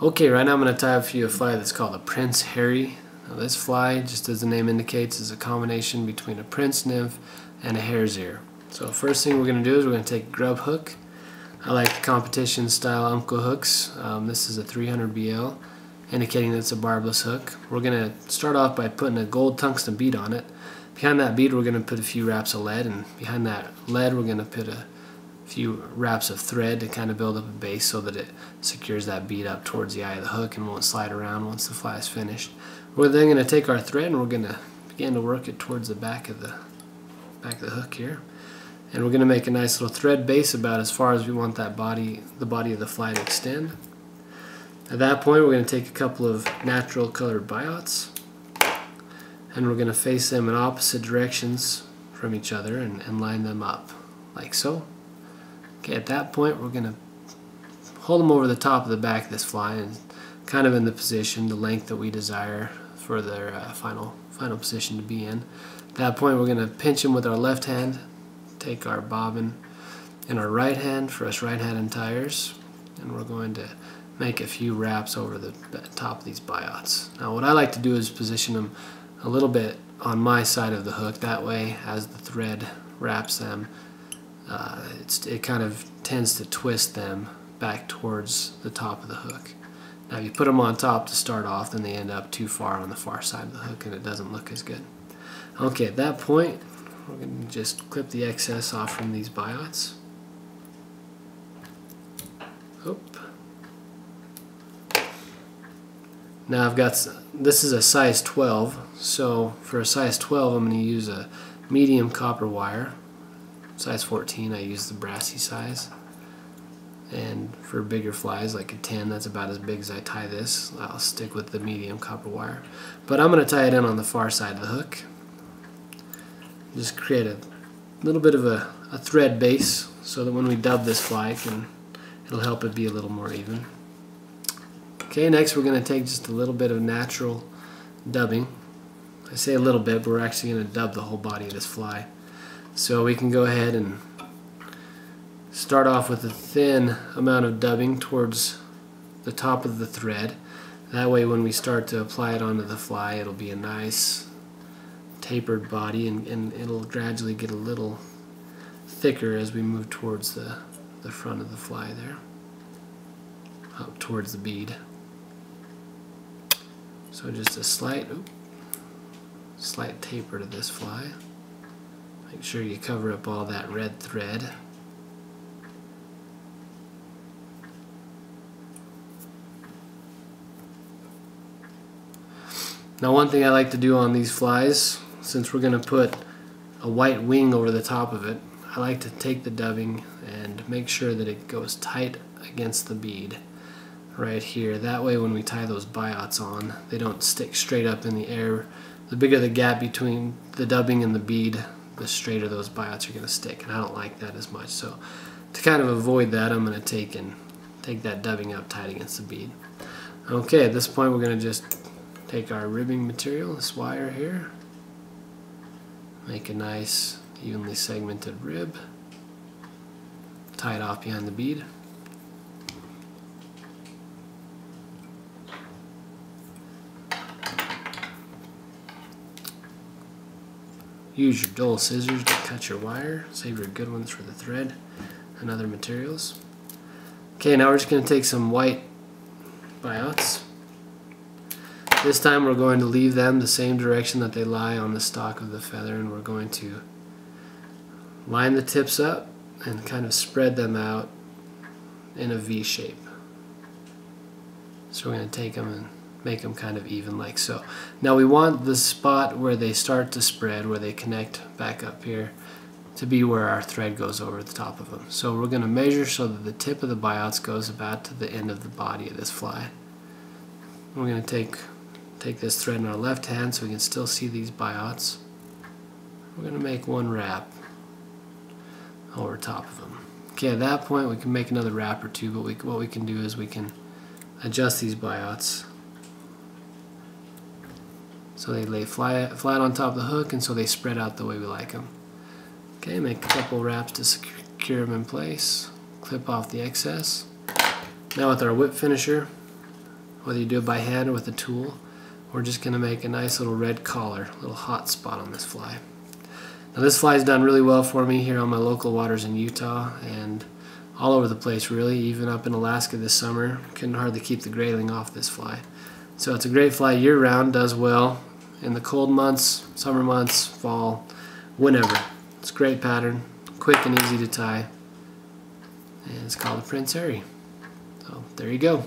Okay, right now I'm going to tie up for you a fly that's called a Prince Hare-e. Now this fly, just as the name indicates, is a combination between a prince nymph and a hare's ear. So first thing we're going to do is we're going to take a grub hook. I like the competition style Umpqua hooks. This is a 300 BL, indicating that it's a barbless hook. We're going to start off by putting a gold tungsten bead on it. Behind that bead we're going to put a few wraps of lead, and behind that lead we're going to put a few wraps of thread to kind of build up a base so that it secures that bead up towards the eye of the hook and won't slide around once the fly is finished. We're then going to take our thread and we're going to begin to work it towards the back of the hook here. And we're going to make a nice little thread base about as far as we want that the body of the fly to extend. At that point we're going to take a couple of natural colored buyouts and we're going to face them in opposite directions from each other and line them up like so. Okay, at that point we're going to hold them over the top of the back of this fly and kind of in the position, the length that we desire for their final position to be in. At that point we're going to pinch them with our left hand, take our bobbin in our right hand for us right-handed tires, and we're going to make a few wraps over the top of these buyouts. Now what I like to do is position them a little bit on my side of the hook. That way as the thread wraps them, it kind of tends to twist them back towards the top of the hook. Now if you put them on top to start off, then they end up too far on the far side of the hook and it doesn't look as good. Okay, at that point we're going to just clip the excess off from these buyouts. Oop. Now this is a size 12, so for a size 12 I'm going to use a medium copper wire. Size 14 I use the brassy size, and for bigger flies like a 10, that's about as big as I tie this, I'll stick with the medium copper wire. But I'm going to tie it in on the far side of the hook. Just create a little bit of a thread base so that when we dub this fly it'll help it be a little more even. Okay, next we're going to take just a little bit of natural dubbing. I say a little bit, but we're actually going to dub the whole body of this fly. So we can go ahead and start off with a thin amount of dubbing towards the top of the thread. That way when we start to apply it onto the fly, it'll be a nice tapered body, and it'll gradually get a little thicker as we move towards the front of the fly there, up towards the bead. So just a slight taper to this fly. Make sure you cover up all that red thread. Now one thing I like to do on these flies, since we're going to put a white wing over the top of it, I like to take the dubbing and make sure that it goes tight against the bead right here. That way when we tie those buyouts on, they don't stick straight up in the air. The bigger the gap between the dubbing and the bead, the straighter those buyouts are going to stick, and I don't like that as much. So to kind of avoid that, I'm going to take that dubbing up tight against the bead. Okay, at this point we're going to just take our ribbing material, this wire here, make a nice evenly segmented rib, tie it off behind the bead. Use your dull scissors to cut your wire. Save your good ones for the thread and other materials. Okay, now we're just going to take some white buyouts. This time we're going to leave them the same direction that they lie on the stalk of the feather, and we're going to line the tips up and kind of spread them out in a V shape. So we're going to take them and make them kind of even like so. Now we want the spot where they start to spread, where they connect back up here, to be where our thread goes over the top of them. So we're going to measure so that the tip of the buyouts goes about to the end of the body of this fly. We're going to take this thread in our left hand so we can still see these buyouts. We're going to make one wrap over top of them. Okay, at that point we can make another wrap or two, but what we can do is we can adjust these buyouts so they lay flat on top of the hook, and so they spread out the way we like them. Okay, make a couple wraps to secure them in place. Clip off the excess. Now with our whip finisher, whether you do it by hand or with a tool. We're just going to make a nice little red collar, a little hot spot on this fly. Now this fly's done really well for me here on my local waters in Utah and all over the place really, even up in Alaska this summer. Couldn't hardly keep the grayling off this fly. So it's a great fly year-round, does well in the cold months, summer months, fall, whenever. It's a great pattern, quick and easy to tie, and it's called the Prince Hare-e. So there you go.